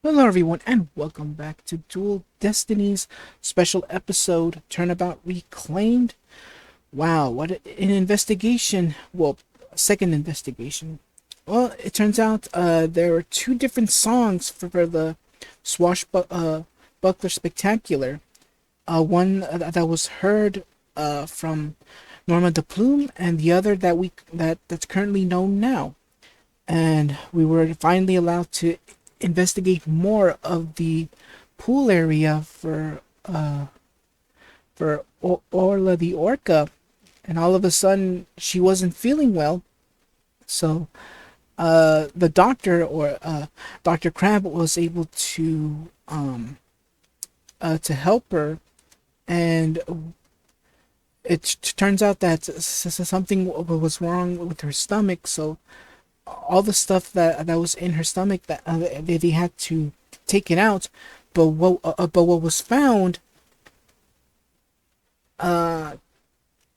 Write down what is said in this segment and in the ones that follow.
Hello everyone and welcome back to Dual Destinies special episode Turnabout Reclaimed. Wow, what an investigation. Well, second investigation. Well, it turns out there were two different songs for the Swashbuckler Spectacular. One that was heard from Norma de Plume, and the other that's currently known now. And we were finally allowed to investigate more of the pool area for Orla the Orca, and all of a sudden she wasn't feeling well. So the doctor or Dr. Crab was able to help her, and it turns out that something was wrong with her stomach. So all the stuff that was in her stomach that they had to take it out, but what was found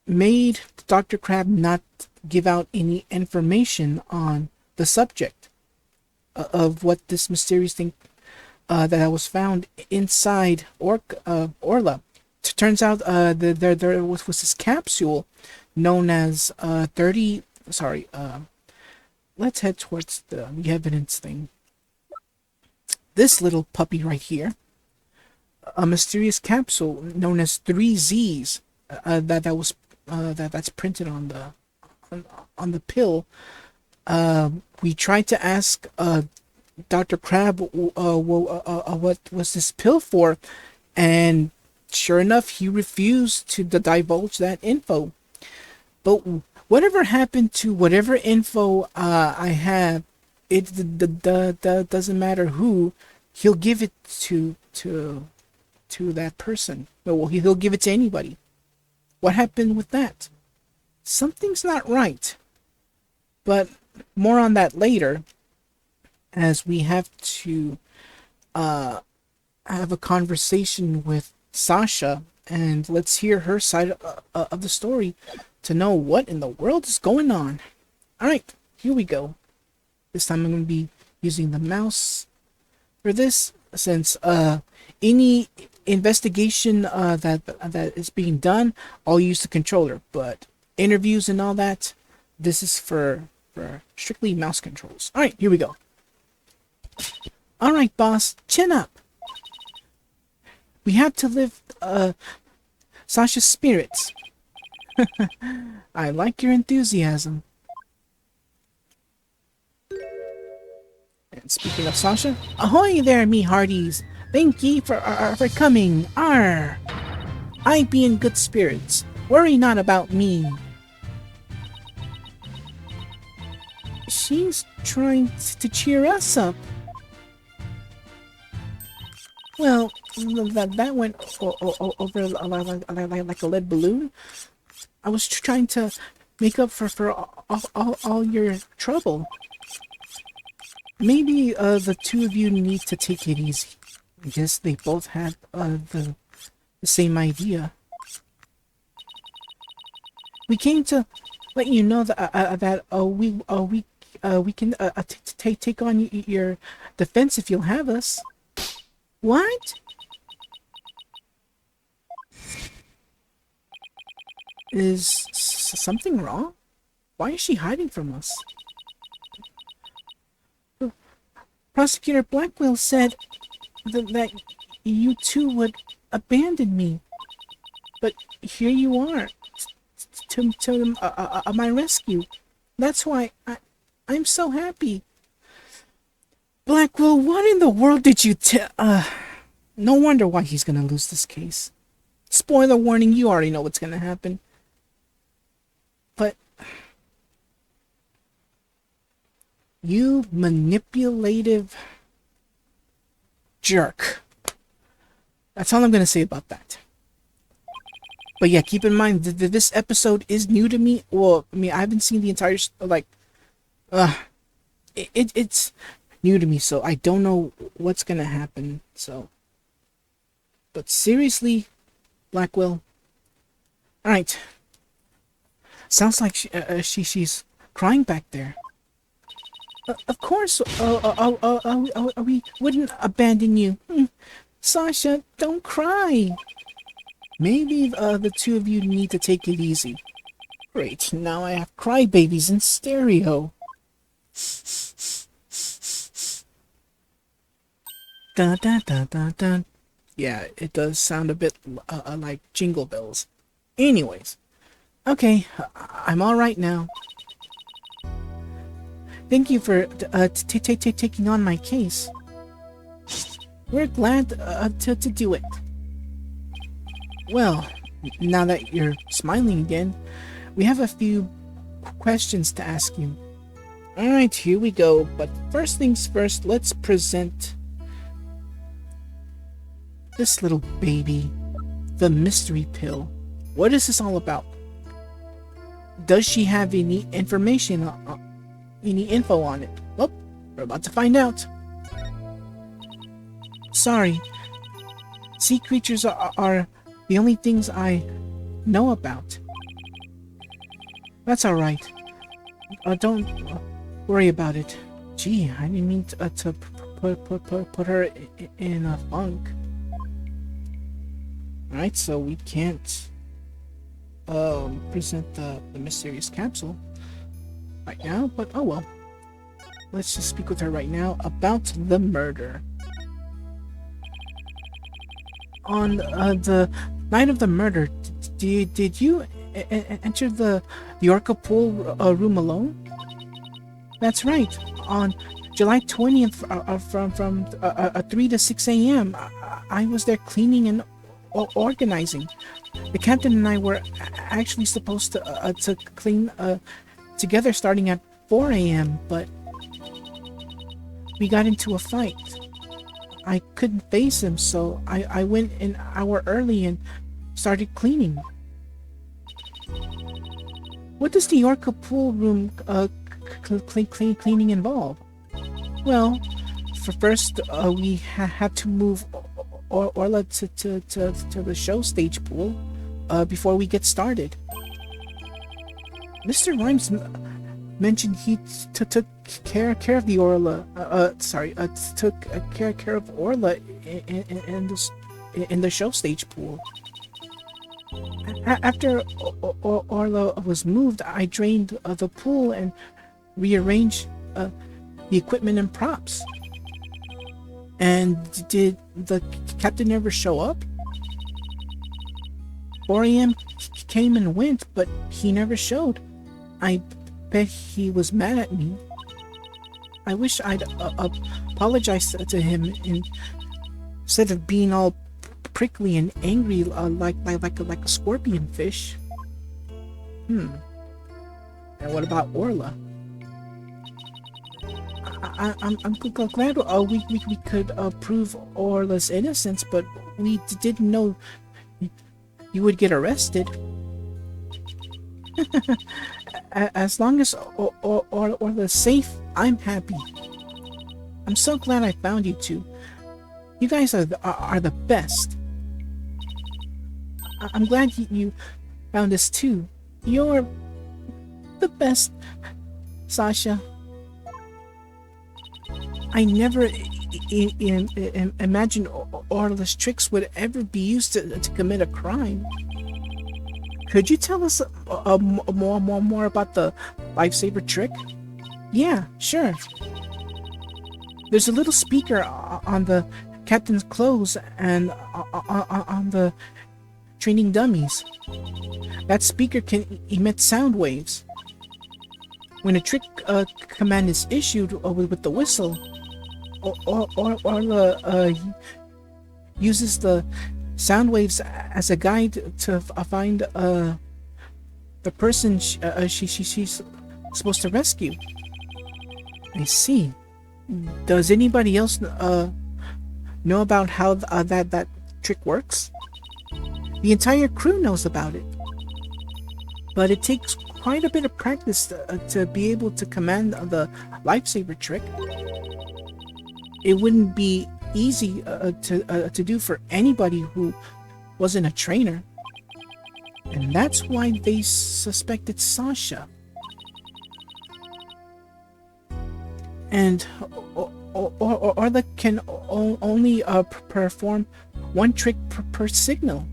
made Dr. Crab not give out any information on the subject of what this mysterious thing that was found inside Orla. Turns out there was this capsule known as 30. Sorry. Let's head towards the evidence thing. This little puppy right here, a mysterious capsule known as 3Zs, that's printed on the pill. We tried to ask Dr. Crab what was this pill for, and sure enough, he refused to divulge that info. But whatever happened to whatever info I have, it doesn't matter who. He'll give it to that person. Well, he'll give it to anybody. What happened with that? Something's not right. But more on that later, as we have to have a conversation with Sasha, and let's hear her side of the story to know what in the world is going on. Alright, here we go. This time I'm going to be using the mouse for this, since any investigation that is being done, I'll use the controller. But interviews and all that, this is for strictly mouse controls. Alright, here we go. Alright, boss, chin up. We have to lift Sasha's spirits. I like your enthusiasm. And speaking of Sasha, ahoy there, me hearties! Thank ye for coming. Arr! I be in good spirits. Worry not about me. She's trying to cheer us up. Well, that went over like a lead balloon. I was trying to make up for all your trouble. Maybe the two of you need to take it easy. I guess they both had the same idea. We came to let you know that we can take on your defense if you'll have us. What? Is something wrong? Why is she hiding from us? Prosecutor Blackwell said that you two would abandon me. But here you are, to my rescue. That's why I'm so happy. Blackwell, what in the world did you no wonder why he's gonna lose this case. Spoiler warning, you already know what's gonna happen. But you manipulative jerk. That's all I'm gonna say about that. But yeah, keep in mind that this episode is new to me. Well, I mean, I haven't seen the entire it's new to me, so I don't know what's gonna happen. So, but seriously, Blackwell. All right. Sounds like she's crying back there. Of course, we wouldn't abandon you. Sasha, don't cry. Maybe the two of you need to take it easy. Great, now I have crybabies in stereo. Dun dun dun dun dun. Yeah, it does sound a bit like Jingle Bells. Anyways, okay, I'm all right now. Thank you for taking on my case. We're glad to do it. Well, now that you're smiling again, we have a few questions to ask you. Alright, here we go, but first things first, let's present this little baby, the mystery pill. What is this all about? Does she have any information, any info on it? Well, we're about to find out. Sorry, sea creatures are the only things I know about. That's alright. Don't worry about it. Gee, I didn't mean to put her in a funk. Alright, so we can't present the mysterious capsule right now, but oh well. Let's just speak with her right now about the murder. On the night of the murder, did you enter the Orca pool room alone? That's right. On July 20th, from 3 to 6 a.m., I was there cleaning and organizing. The captain and I were actually supposed to clean together starting at 4 a.m., but we got into a fight. I couldn't face him, so I went an hour early and started cleaning. What does the Orca pool room cleaning involve? Well, first we had to move Orla to the show stage pool before we get started. Mr. Rhymes mentioned he took care of the Orla. Took care of Orla in the show stage pool. After Orla was moved, I drained the pool and rearranged the equipment and props. And did the captain ever show up? 4 a.m. came and went, but he never showed. I bet he was mad at me. I wish I'd apologize to him instead of being all prickly and angry like a scorpion fish. And what about Orla? I'm glad we could prove Orla's innocence, but we didn't know you would get arrested. As long as Orla's safe, I'm happy. I'm so glad I found you two. You guys are the best. I'm glad you found us too. You're the best, Sasha. I never imagined Orla's tricks would ever be used to commit a crime. Could you tell us more about the lifesaver trick? Yeah, sure. There's a little speaker on the captain's clothes and on the training dummies. That speaker can emit sound waves. When a trick command is issued with the whistle, Orla uses the sound waves as a guide to find the person she's supposed to rescue. I see. Does anybody else know about how that trick works? The entire crew knows about it, but it takes quite a bit of practice to be able to command the lifesaver trick. It wouldn't be easy to do for anybody who wasn't a trainer, and that's why they suspected Sasha. and Orla can only perform one trick per signal.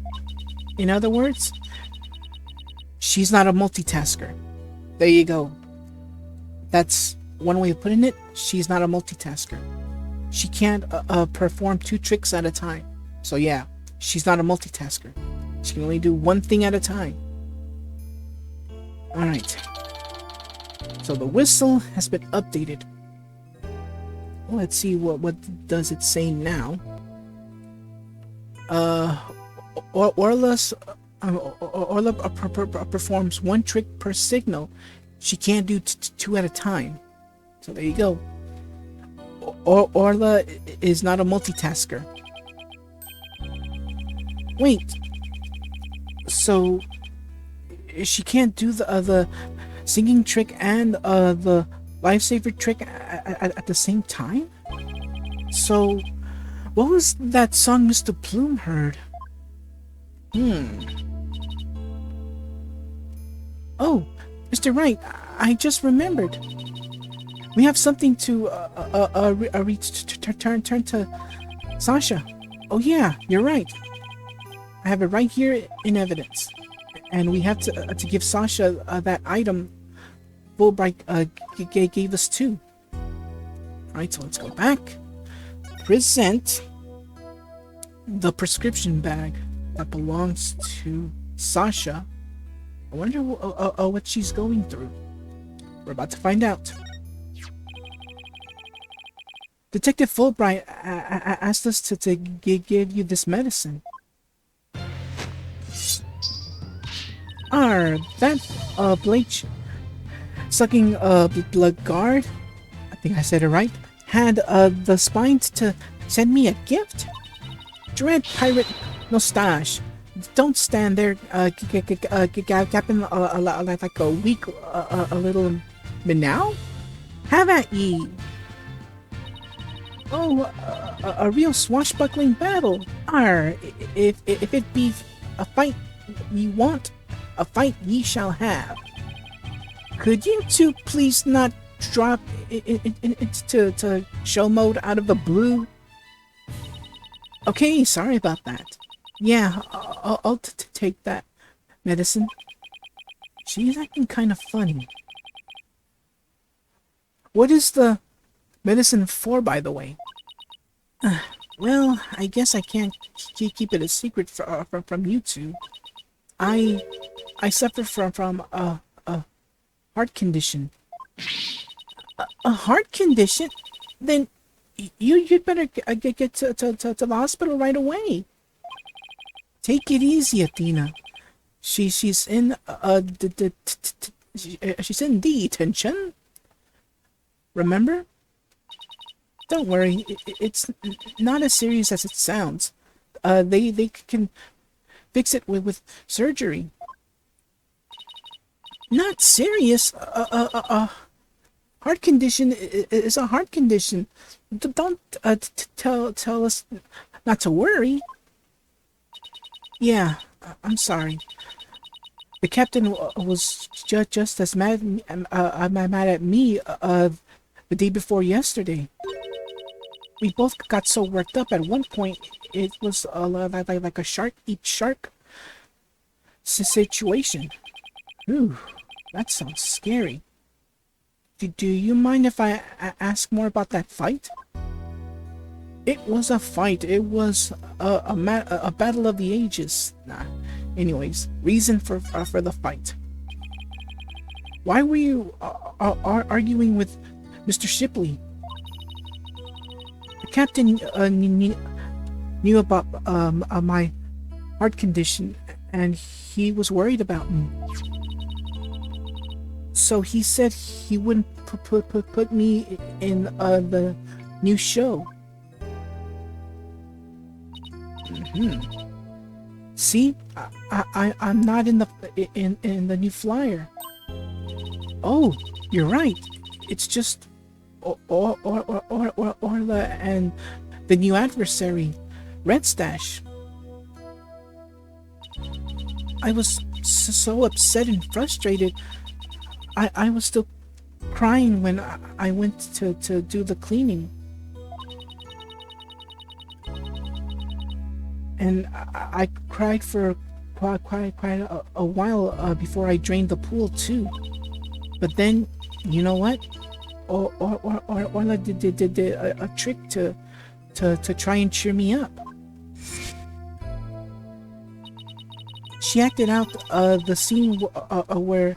In other words, she's not a multitasker. There you go. That's one way of putting it. She's not a multitasker. She can't perform two tricks at a time. So yeah, she's not a multitasker. She can only do one thing at a time. Alright. So the whistle has been updated. Let's see what does it say now. Orla performs one trick per signal. She can't do two at a time. So there you go. Orla is not a multitasker. Wait. So she can't do the singing trick and the lifesaver trick at the same time? So what was that song Mr. Bloom heard? Oh, Mr. Wright, I just remembered. We have something to turn to Sasha. Oh yeah, you're right. I have it right here in evidence, and we have to give Sasha that item Fulbright gave us too. All right, so let's go back. Present the prescription bag that belongs to Sasha. I wonder what she's going through. We're about to find out. Detective Fulbright asked us to give you this medicine. That Blake sucking blood guard, I think I said it right, had the spine to send me a gift? Dread pirate Nostage, don't stand there gapping like a weak a little meow. Have at ye. Oh, a real swashbuckling battle. If it be a fight ye want, a fight ye shall have. Could you two please not drop into show mode out of the blue? Okay, sorry about that. Yeah, I'll take that medicine. She's acting kind of funny. What is the medicine for, by the way? Well, I guess I can't keep it a secret from you two. I suffer from a heart condition. A heart condition? Then you'd better get to the hospital right away. Take it easy, Athena. She's in she's in detention. Remember? Don't worry, it's not as serious as it sounds. They can fix it with surgery. Not serious. Heart condition is a heart condition. Don't tell us not to worry. Yeah, I'm sorry. The captain was just as mad at me the day before yesterday. We both got so worked up at one point, it was like a shark eat shark situation. Ooh, that sounds scary. Do you mind if I ask more about that fight? It was a fight. It was a battle of the ages. Nah. Anyways, reason for the fight. Why were you arguing with Mr. Shipley? The captain knew about my heart condition, and he was worried about me. So he said he wouldn't put me in the new show. See, I'm not in the new flyer. Oh, you're right. It's just Orla and the new adversary, Red Stash. I was so upset and frustrated. I was still crying when I went to do the cleaning. And I cried for quite a while before I drained the pool too. But then, you know what? Orla did a trick to try and cheer me up. She acted out the scene where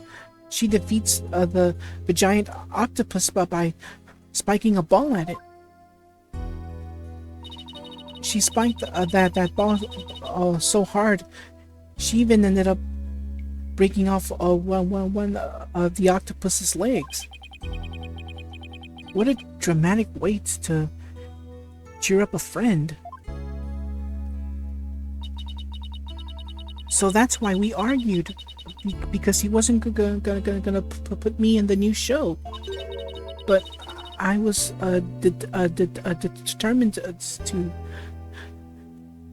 she defeats the giant octopus by spiking a ball at it. She spiked that ball so hard, she even ended up breaking off one of the octopus's legs. What a dramatic way to cheer up a friend. So that's why we argued, because he wasn't gonna put me in the new show. But I was determined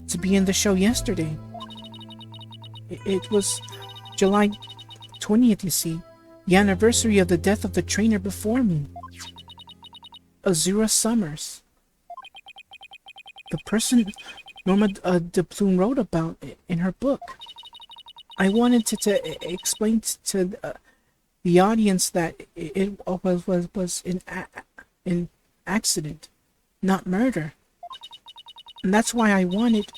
to be in the show yesterday. It was July 20th, you see, the anniversary of the death of the trainer before me, Azura Summers. The person Norma de Plume wrote about in her book. I wanted to explain to the audience that it was an accident, not murder. And that's why I needed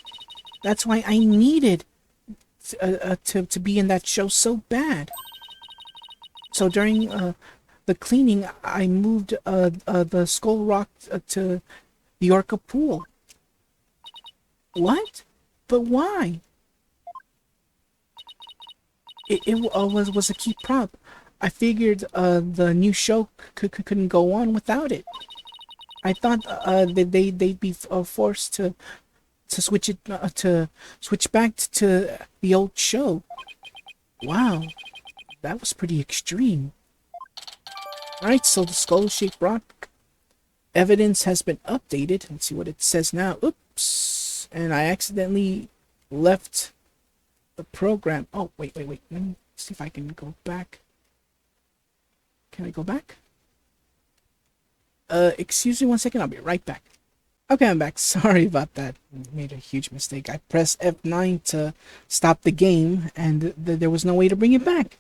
to be in that show so bad. So during the cleaning, I moved the Skull Rock to the Orca pool. What? But why? It was a key prop. I figured the new show couldn't go on without it. I thought that they'd be forced to switch back to the old show. Wow, that was pretty extreme. Alright, so the skull-shaped rock evidence has been updated. Let's see what it says now. Oops, and I accidentally left the program. Oh, wait. Let me see if I can go back. Can I go back? Excuse me 1 second, I'll be right back. Okay, I'm back. Sorry about that. Made a huge mistake. I pressed F9 to stop the game, and there was no way to bring it back.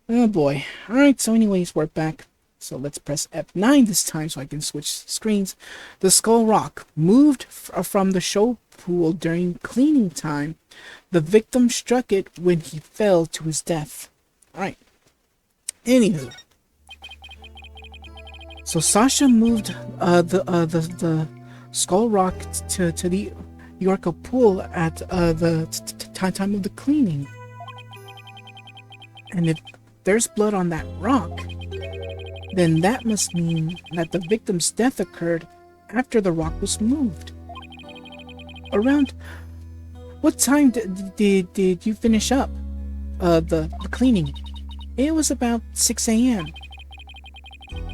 Oh boy. Alright, so anyways, we're back. So let's press F9 this time so I can switch screens. The Skull Rock moved from the show pool during cleaning time. The victim struck it when he fell to his death. Alright. Anywho. So Sasha moved the Skull Rock to the Orca pool at the time of the cleaning. And if there's blood on that rock, then that must mean that the victim's death occurred after the rock was moved. Around what time did you finish up the cleaning? It was about 6 a.m.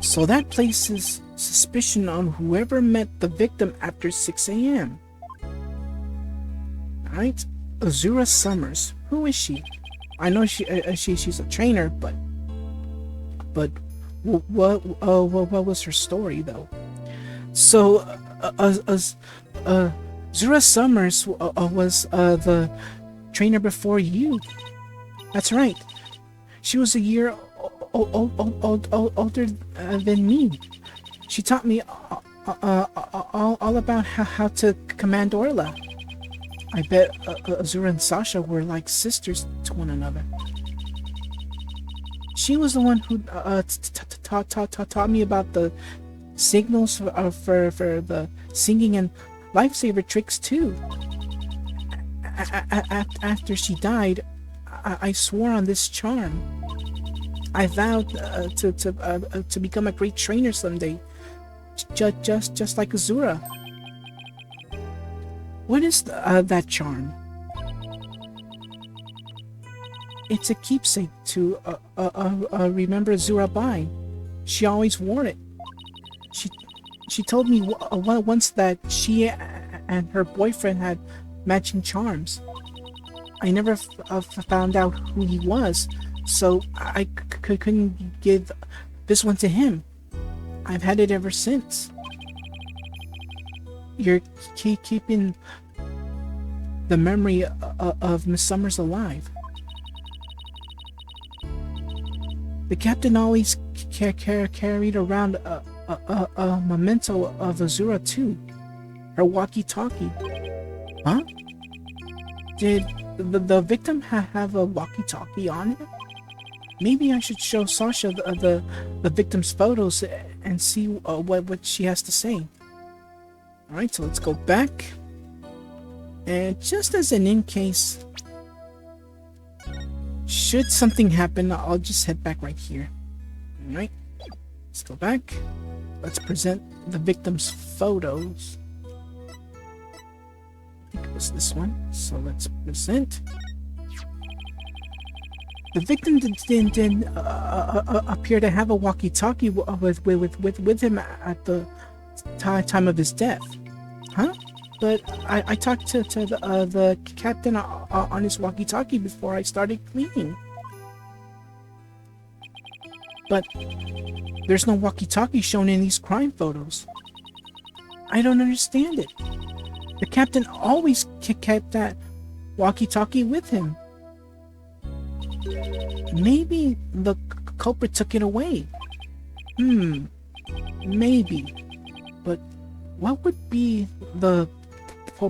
So that places suspicion on whoever met the victim after 6 a.m. Alright, Azura Summers. Who is she? I know she's a trainer, but what was her story though? So Azura Summers was the trainer before you. That's right. She was a year older than me. She taught me all about how to command Orla. I bet Azura and Sasha were like sisters to one another. She was the one who taught me about the signals for the singing and lifesaver tricks too. After she died, I swore on this charm. I vowed to become a great trainer someday, just like Azura. What is that charm? It's a keepsake to remember Azura by. She always wore it. She told me once that she and her boyfriend had matching charms. I never found out who he was, so I couldn't give this one to him. I've had it ever since. You're keeping the memory of Miss Summers alive. The captain always carried around a memento of Azura too. Her walkie-talkie. Huh? Did the victim have a walkie-talkie on it? Maybe I should show Sasha the victim's photos and see what she has to say. Alright, so let's go back. And just as an in case, should something happen, I'll just head back right here. Alright, let's go back. Let's present the victim's photos. I think it was this one. So let's present. The victim didn't appear to have a walkie-talkie with him at the time of his death. Huh? But I talked to the captain on his walkie-talkie before I started cleaning. But there's no walkie-talkie shown in these crime photos. I don't understand it. The captain always kept that walkie-talkie with him. Maybe the culprit took it away. Maybe. But what would be the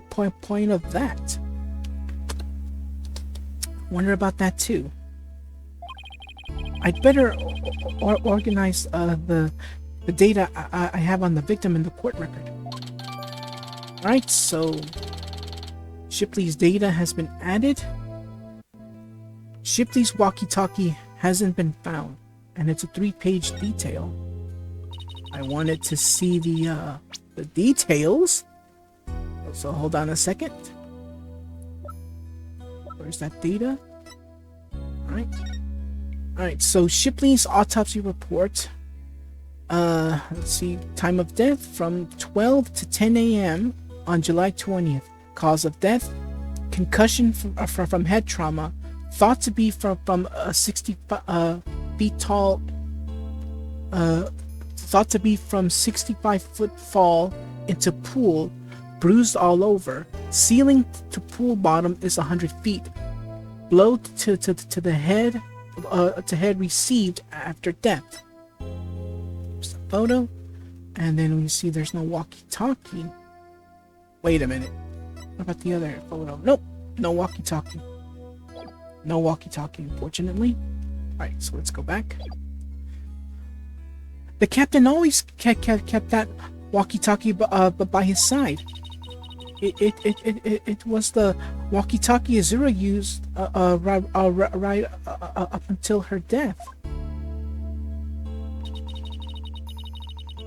point of that? Wonder about that too. I'd better organize the data I have on the victim in the court record. Alright, so Shipley's data has been added. Shipley's walkie-talkie hasn't been found, and it's a 3-page detail. I wanted to see the details. So hold on a second. Where's that data? Alright, so Shipley's autopsy report. Let's see, time of death from 12 to 10 a.m. on July 20th. Cause of death, concussion from head trauma, thought to be from a 60 feet tall, thought to be from 65-foot fall into pool, bruised all over. Ceiling to pool bottom is 100 feet. Blow to the head, to head received after death. There's a photo, and then we see there's no walkie-talkie. Wait a minute. What about the other photo? Nope, no walkie-talkie. No walkie-talkie, unfortunately. Alright, so let's go back. The captain always kept that walkie-talkie by his side. It was the walkie-talkie Azura used right up until her death.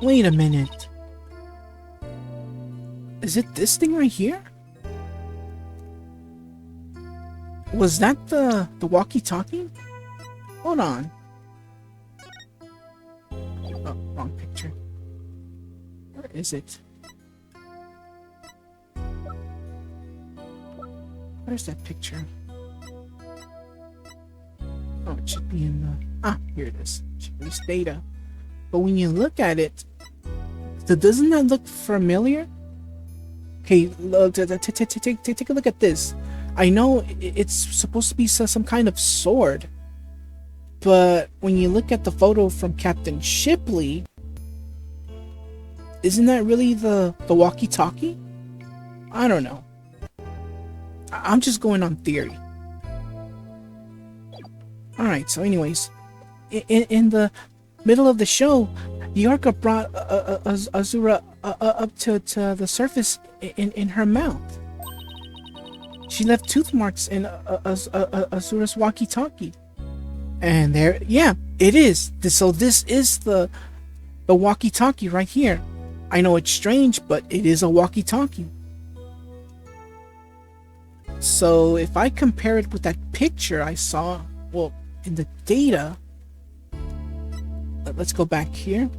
Wait a minute. Is it this thing right here? Was that the walkie-talkie? Hold on. Oh, wrong picture. Where is it? Where's that picture? Oh, it should be in the... Ah, here it is. Shipley's data. But when you look at it, doesn't that look familiar? Okay, take a look at this. I know it's supposed to be some kind of sword, but when you look at the photo from Captain Shipley, isn't that really the walkie-talkie? I don't know. I'm just going on theory. Alright, so anyways, in the middle of the show, the Orca brought Azura up to the surface in her mouth. She left tooth marks in Azura's walkie-talkie. And there, yeah, it is. So this is the walkie-talkie right here. I know it's strange, but it is a walkie-talkie. So if I compare it with that picture I saw, well, in the data, let's go back here.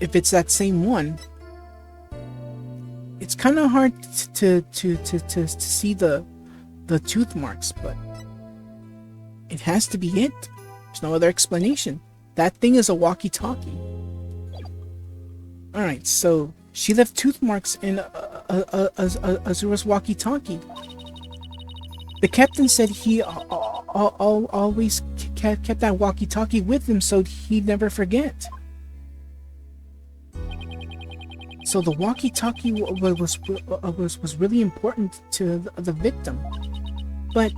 If it's that same one, it's kind of hard to see the tooth marks, but it has to be it. There's no other explanation. That thing is a walkie-talkie. Alright, so she left tooth marks in Azura's walkie-talkie. The captain said he always kept that walkie-talkie with him so he'd never forget. So the walkie-talkie was really important to the victim. But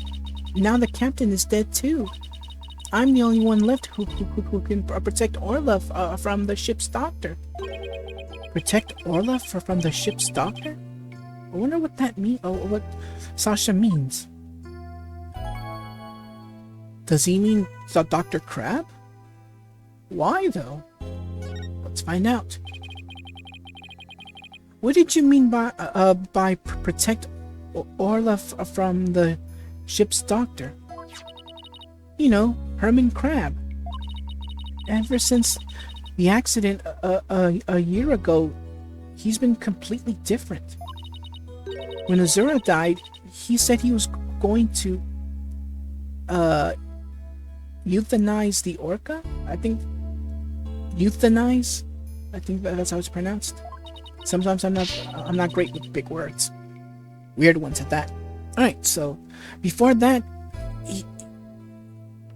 now the captain is dead too. I'm the only one left who can protect Orla from the ship's doctor. Protect Orla from the ship's doctor? I wonder what that means. What Sasha means. Does he mean Dr. Crab? Why though? Let's find out. What did you mean by protect Orla from the ship's doctor? You know, Herman Crab. Ever since the accident a year ago, he's been completely different. When Azura died, he said he was going to euthanize the orca? I think euthanize? I think that's how it's pronounced. Sometimes I'm not great with big words. Weird ones at that. Alright, so before that,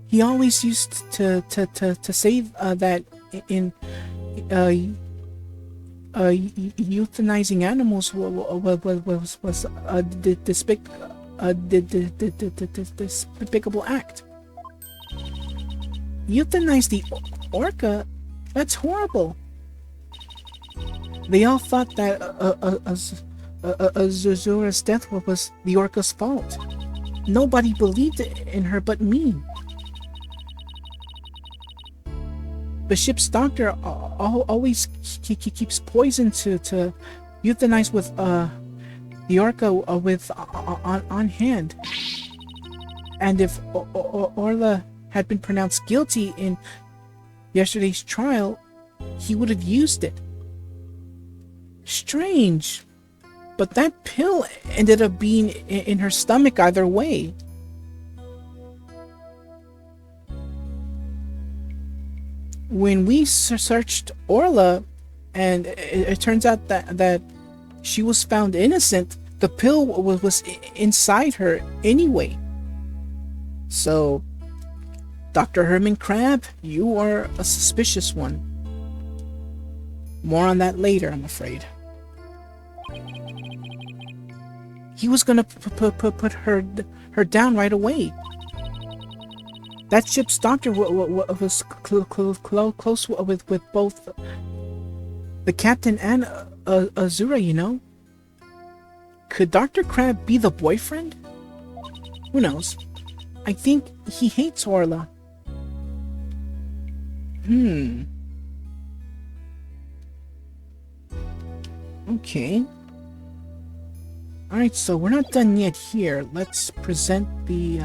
he always used to say that in euthanizing animals was a despicable act. Euthanize the orca? That's horrible. They all thought that Azura's death was the orca's fault. Nobody believed in her but me. The ship's doctor always keeps poison to euthanize with the orca with on hand. And if Orla had been pronounced guilty in yesterday's trial, he would have used it. Strange, but that pill ended up being in her stomach either way. When we searched Orla, and it turns out that she was found innocent, the pill was inside her anyway. So, Dr. Herman Crab, you are a suspicious one. More on that later, I'm afraid. He was gonna put her down right away. That ship's doctor was close with both the captain and Azura, you know? Could Dr. Crab be the boyfriend? Who knows? I think he hates Orla. Okay. Alright, so we're not done yet here. Let's present the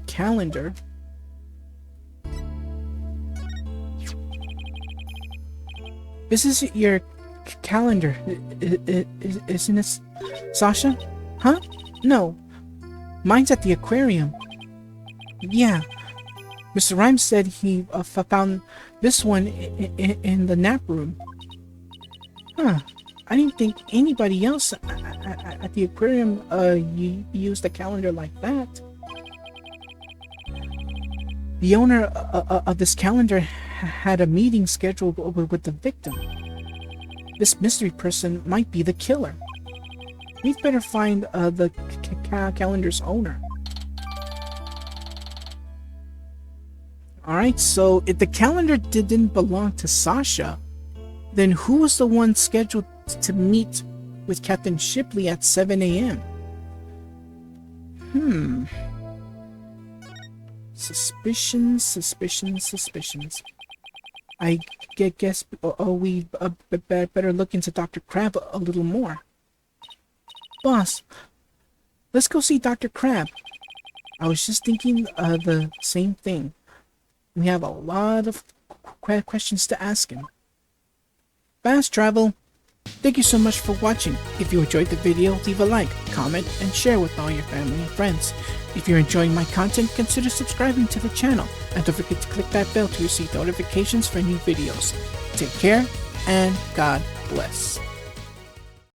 calendar. This is your calendar, isn't it, Sasha? Huh? No. Mine's at the aquarium. Yeah. Mr. Rhymes said he found this one in the nap room. Huh. I didn't think anybody else at the aquarium used a calendar like that. The owner of this calendar had a meeting scheduled with the victim. This mystery person might be the killer. We'd better find the calendar's owner. Alright, so if the calendar didn't belong to Sasha, then who was the one scheduled to meet with Captain Shipley at 7 a.m.? Suspicions. I guess we better look into Dr. Crab a little more. Boss, let's go see Dr. Crab. I was just thinking the same thing. We have a lot of questions to ask him. Fast travel. Thank you so much for watching. If you enjoyed the video, leave a like, comment, and share with all your family and friends. If you're enjoying my content, consider subscribing to the channel, and don't forget to click that bell to receive notifications for new videos. Take care, and God bless.